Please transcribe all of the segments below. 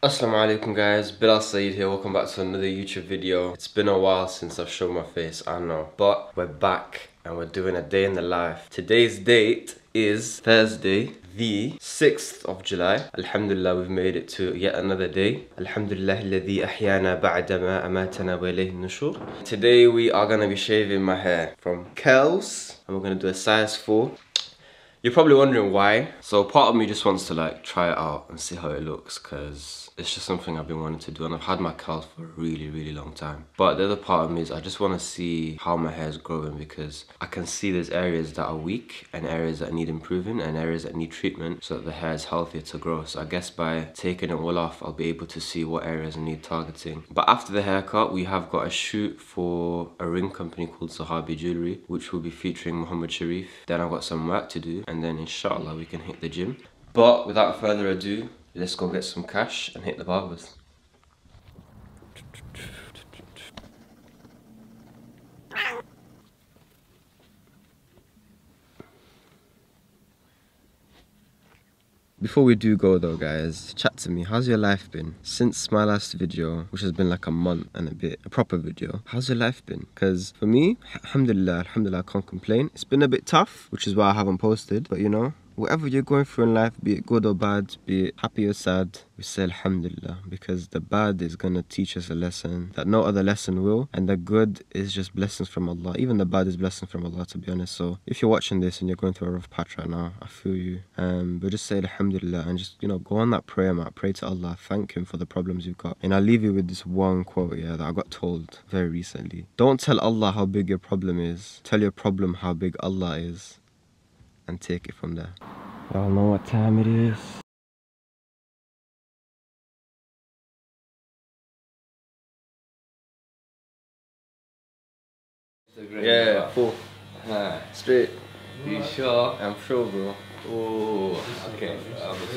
Assalamu alaikum guys, Bilal Sayeed here, welcome back to another YouTube video. It's been a while since I've shown my face, I know, but we're back and we're doing a day in the life. Today's date is Thursday, the 6th of July. Alhamdulillah, we've made it to yet another day. Alhamdulillah alladhi ahyana ba'da ma amatana wa ilayhi nushur. Today we are going to be shaving my hair from curls and we're going to do a size 4. You're probably wondering why. So part of me just wants to like try it out and see how it looks, because it's just something I've been wanting to do and I've had my curls for a really long time. But the other part of me is I just want to see how my hair is growing, because I can see there's areas that are weak and areas that need improving and areas that need treatment so that the hair is healthier to grow. So I guess by taking it all off, I'll be able to see what areas need targeting. But after the haircut, we have got a shoot for a ring company called Sahabi Jewelry, which will be featuring Muhammad Sharif. Then I've got some work to do, and then inshallah we can hit the gym. But without further ado, let's go get some cash and hit the barbers. Before we do go though guys, chat to me, how's your life been? Since my last video, which has been like a month and a bit, a proper video, how's your life been? Because for me, alhamdulillah, I can't complain. It's been a bit tough, which is why I haven't posted, but you know, whatever you're going through in life, be it good or bad, be it happy or sad, we say alhamdulillah, because the bad is going to teach us a lesson that no other lesson will, and the good is just blessings from Allah. Even the bad is blessings from Allah, to be honest. So if you're watching this and you're going through a rough patch right now, I feel you, but just say alhamdulillah and just, you know, go on that prayer mat, pray to Allah, thank him for the problems you've got. And I'll leave you with this one quote, yeah, that I got told very recently. Don't tell Allah how big your problem is, tell your problem how big Allah is, and take it from there. Y'all know what time it is. Yeah, full. Straight. You sure? I'm sure, bro. Oh, okay. I'll just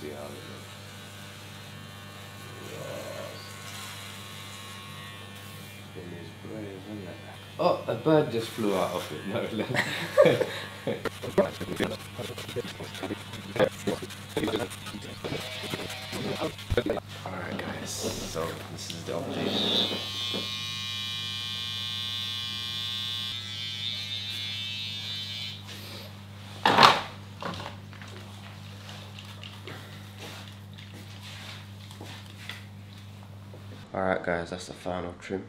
see how it looks. Oh, a bird just flew out of it. No, Alright guys, so this is the update. Alright guys, that's the final trim.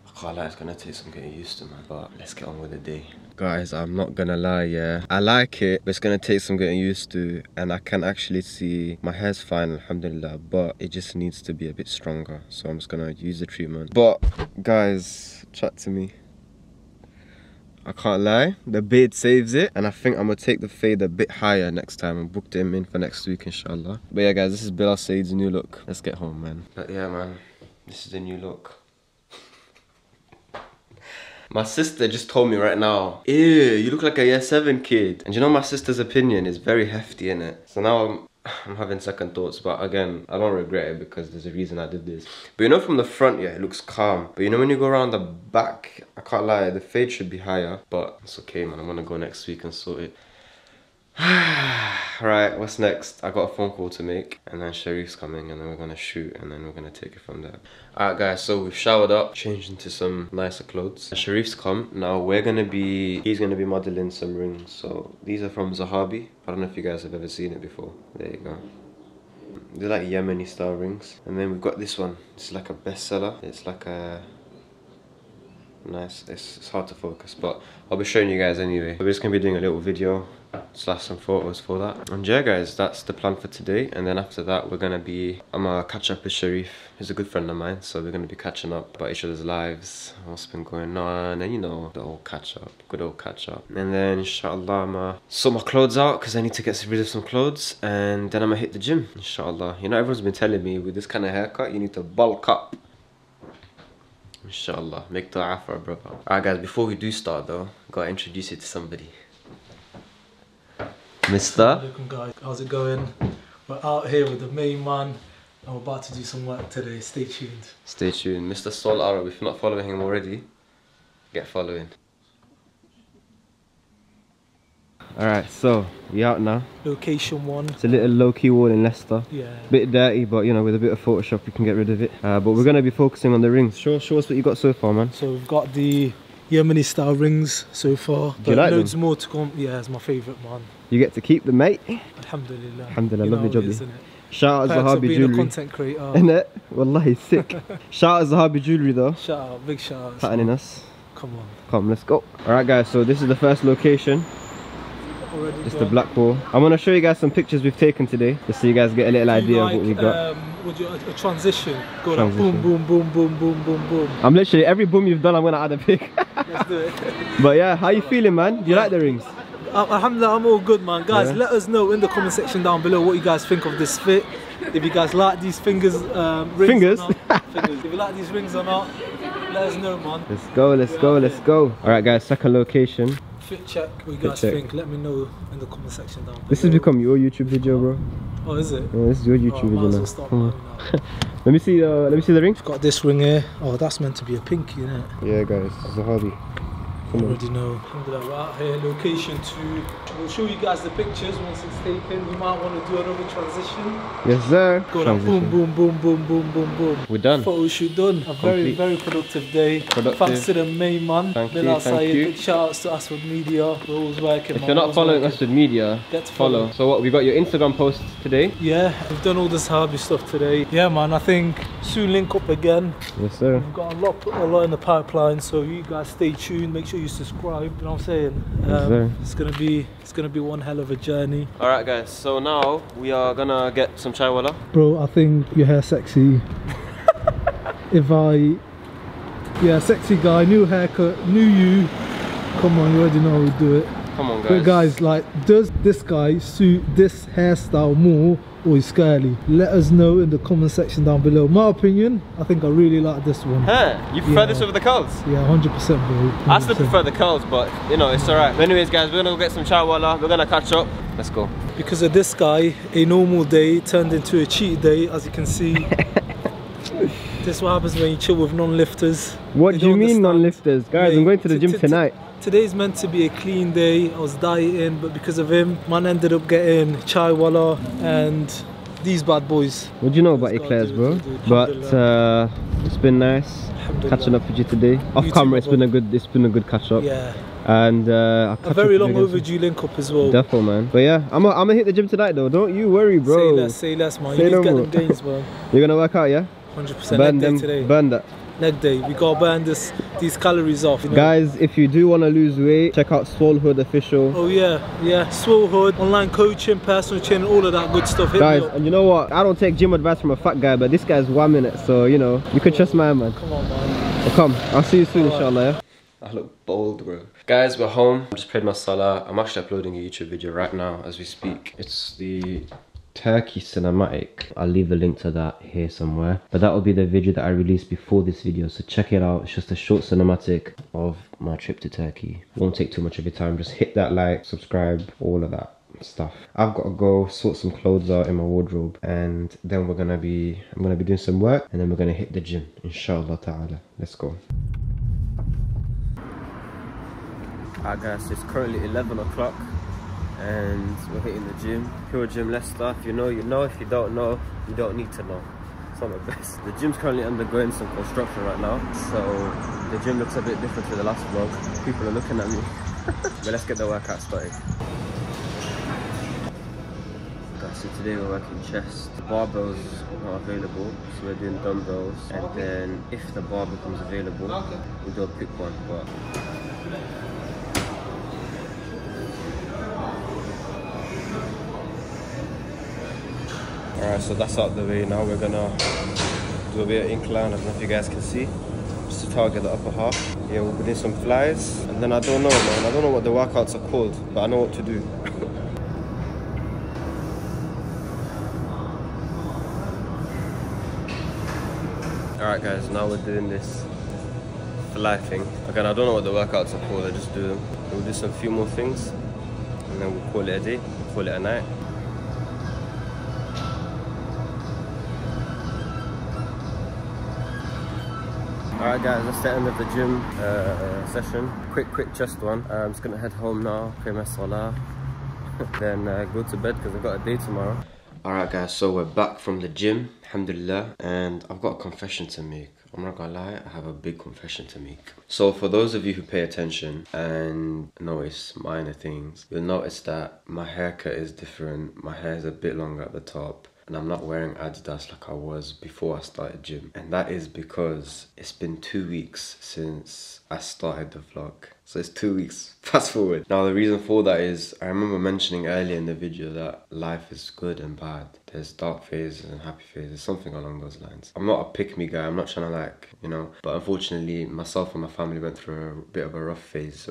I can't lie, it's gonna take some getting used to, man, but let's get on with the day. Guys, I'm not gonna lie, yeah, I like it, but it's gonna take some getting used to, and I can actually see my hair's fine, alhamdulillah, but it just needs to be a bit stronger, so I'm just gonna use the treatment. But guys, chat to me. I can't lie, the beard saves it, and I think I'm gonna take the fade a bit higher next time and book him in for next week, inshallah. But yeah guys, this is Bilal Sayeed's new look. Let's get home, man. But yeah, man, this is the new look. My sister just told me right now, ew, you look like a year 7 kid. And you know my sister's opinion is very hefty, innit? So now I'm having second thoughts, but again, I don't regret it because there's a reason I did this. But you know from the front, yeah, it looks calm. But you know when you go around the back, I can't lie, the fade should be higher. But it's okay, man, I'm gonna go next week and sort it. Right, what's next? I got a phone call to make, and then Sharif's coming, and then we're gonna shoot, and then we're gonna take it from there. Alright guys, so we've showered up, changed into some nicer clothes. Sharif's come. Now he's gonna be modeling some rings. So these are from Zahabi. I don't know if you guys have ever seen it before. There you go. They're like Yemeni style rings. And then we've got this one. It's like a bestseller. It's like a nice, it's hard to focus, but I'll be showing you guys anyway. We're just gonna be doing a little video / some photos for that. And yeah guys, that's the plan for today. And then after that I'm gonna catch up with Sharif. He's a good friend of mine, so we're gonna be catching up about each other's lives, what's been going on, and you know, the old catch up, good old catch up. And then inshallah I'm gonna sort my clothes out because I need to get rid of some clothes, and then I'm gonna hit the gym, inshallah. You know, everyone's been telling me with this kind of haircut you need to bulk up. Inshallah, make dua for our brother. Alright guys, before we do start though, gotta introduce you to somebody. Mister? Welcome guys, how's it going? We're out here with the main man and we're about to do some work today. Stay tuned. Stay tuned. Mr. Sol Arab, if you're not following him already, get following. Alright, so we out now. Location 1. It's a little low-key wall in Leicester. Yeah. Bit dirty, but you know, with a bit of Photoshop we can get rid of it. But we're gonna be focusing on the rings. Show us what you got so far, man. So we've got the Yemeni style rings so far. Do you like loads them? more to come. Yeah, it's my favourite, man. You get to keep them, mate. Alhamdulillah. Alhamdulillah, You lovely know, job. isn't it? Shout out Perks of Zahabi being a Jewelry. content creator. Innit? Wallahi, sick. Shout out Zahabi Jewelry though. Shout out, big shout out. Patterning us. Come on. Come, let's go. Alright guys, so this is the first location. Already It's done. the black ball. I'm gonna show you guys some pictures we've taken today, just so you guys get a little idea of what we got. Would you a transition? Go Transition. like boom, boom, boom, boom, boom, boom, boom. I'm literally, every boom you've done, I'm gonna add a pic. Let's do it. But yeah, how you feeling, man? Do you like the rings? Alhamdulillah, I'm all good, man. Guys, Yeah. let us know in the comment section down below what you guys think of this fit. If you guys like these rings Fingers? or not. Fingers. If you like these rings or not, let us know, man. Let's go, let's go, let's go. Alright guys, second location. Fit check, what you guys check. think. Let me know in the comment section down below. This has become your YouTube video, bro. Oh, is it? Yeah, this is your YouTube Might video as now. well start Come mine on. now. Let me see the ring. Got this ring here. Oh, that's meant to be a pinky, isn't it? Yeah guys, Zahabi. I already know. Alhamdulillah, we're out here, location 2. We'll show you guys the pictures once it's taken. We might want to do another transition. Yes sir. Go like boom, boom, boom, boom, boom, boom, boom. We're done. Photo shoot done. A very, Complete. very productive day. Productive. Thanks to the main man, Thank you, Bilal, thank Sayeed. you. Big shout outs to Aswood Media. We're always working. If you're not following us with media, get to follow. So what, we got your Instagram post today? Yeah, we've done all this hobby stuff today. Yeah, man, I think soon link up again. Yes sir. We've got a lot in the pipeline, so you guys stay tuned. Make sure you subscribe. You know what I'm saying? sir. It's gonna be one hell of a journey. Alright guys, so now we are gonna get some chai wala. Bro, I think your hair's sexy. Yeah, sexy guy, new haircut, new you. Come on, you already know how we do it. Come on guys. But guys, like, does this guy suit this hairstyle more or is curly? Let us know in the comment section down below. My opinion, I think I really like this one. Huh? You prefer Yeah. this over the curls? Yeah, 100%, bro. I still 100%. prefer the curls, but you know, it's alright. But anyways guys, we're gonna go get some chai wala. We're gonna catch up. Let's go. Because of this guy, a normal day turned into a cheat day, as you can see. This is what happens when you chill with non-lifters. What They do you don't mean understand. non-lifters? Guys, I'm going to the gym tonight. Today's meant to be a clean day. I was dieting, but because of him, man ended up getting chai wala and these bad boys. What do you know about Let's go, eclairs, bro? dude. But Alhamdulillah. it's been nice Alhamdulillah. catching up with you today. Off You camera, too, it's been a good catch up. Yeah, And I'll catch a up very with you long again soon. overdue link up as well. Defo, man. But yeah, I'm gonna hit the gym tonight though. Don't you worry, bro. Say less, man. Say You need no to get more. them gains, man. You're gonna work out, yeah? 100%. Burn Leg day them, today. burn that. Leg day. We gotta burn these calories off. You know? Guys, if you do want to lose weight, check out Swole Hood Official. Oh yeah, Swole Hood, online coaching, personal training, all of that good stuff. Hit Guys, me up. and you know what? I don't take gym advice from a fat guy, but this guy's 1 minute, so you know, you can trust my man. Come on, man. Well, come, I'll see you soon, Alright. inshallah, yeah? I look bold, bro. Guys, we're home. I just prayed my salah. I'm actually uploading a YouTube video right now as we speak. It's the Turkey cinematic. I'll leave the link to that here somewhere. But that will be the video that I released before this video, so check it out. It's just a short cinematic of my trip to Turkey. Won't take too much of your time. Just hit that like, subscribe, all of that stuff. I've got to go sort some clothes out in my wardrobe, and then I'm gonna be doing some work, and then we're gonna hit the gym, inshallah ta'ala. Let's go. Alright guys, it's currently 11 o'clock and we're hitting the gym. Pure Gym Leicester. If you know, you know. If you don't know, you don't need to know. It's not the best. The gym's currently undergoing some construction right now, so the gym looks a bit different to the last vlog. People are looking at me. But let's get the workout started. Guys, so today we're working chest. The barbell's not available, so we're doing dumbbells. And then if the bar becomes available, we'll do a quick one. But alright, so that's out the way. Now we're gonna do a bit of incline. I don't know if you guys can see, just to target the upper half. Yeah, we'll be doing some flies, and then I don't know, man. I don't know what the workouts are called, but I know what to do. Alright guys, now we're doing this fly thing. Again, I don't know what the workouts are called, I just do them. We'll do some few more things, and then we'll call it a day, we'll call it a night. Alright guys, that's the end of the gym session. Quick chest one. I'm just gonna head home now, pray my salah, then go to bed because I've got a day tomorrow. Alright guys, so we're back from the gym, alhamdulillah, and I've got a confession to make. I'm not gonna lie, I have a big confession to make. So for those of you who pay attention and notice minor things, you'll notice that my haircut is different. My hair is a bit longer at the top, and I'm not wearing Adidas like I was before I started gym. And that is because it's been 2 weeks since I started the vlog. So it's 2 weeks, fast forward. Now the reason for that is, I remember mentioning earlier in the video that life is good and bad. There's dark phases and happy phases, something along those lines. I'm not a pick-me guy, I'm not trying to like, you know, but unfortunately myself and my family went through a bit of a rough phase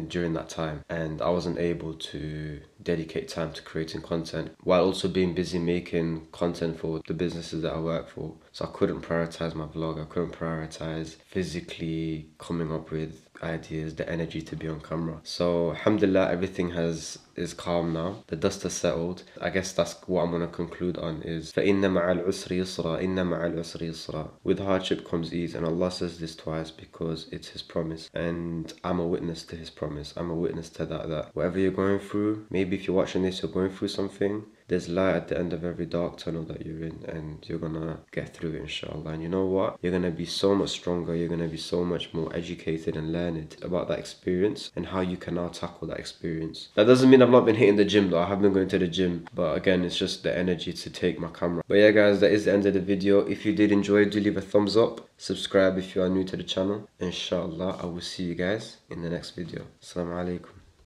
during that time, and I wasn't able to dedicate time to creating content while also being busy making content for the businesses that I work for. So I couldn't prioritize my vlog, I couldn't prioritize physically coming up with ideas, the energy to be on camera. So alhamdulillah, everything is calm now. The dust has settled. I guess that's what I'm going to conclude on is فَإِنَّ مَعَ الْعُسْرِ يُسْرًا إِنَّ مَعَ الْعُسْرِ يُسْرًا. With hardship comes ease, and Allah says this twice because it's His promise, and I'm a witness to His promise. I'm a witness to that whatever you're going through, maybe if you're watching this, you're going through something, there's light at the end of every dark tunnel that you're in, and you're gonna get through it, inshallah. And you know what? You're gonna be so much stronger, you're gonna be so much more educated and learned about that experience and how you can now tackle that experience. That doesn't mean I've not been hitting the gym though. I have been going to the gym, but again, it's just the energy to take my camera. But yeah guys, that is the end of the video. If you did enjoy, do leave a thumbs up, subscribe if you are new to the channel. Inshallah, I will see you guys in the next video. Assalamu alaikum.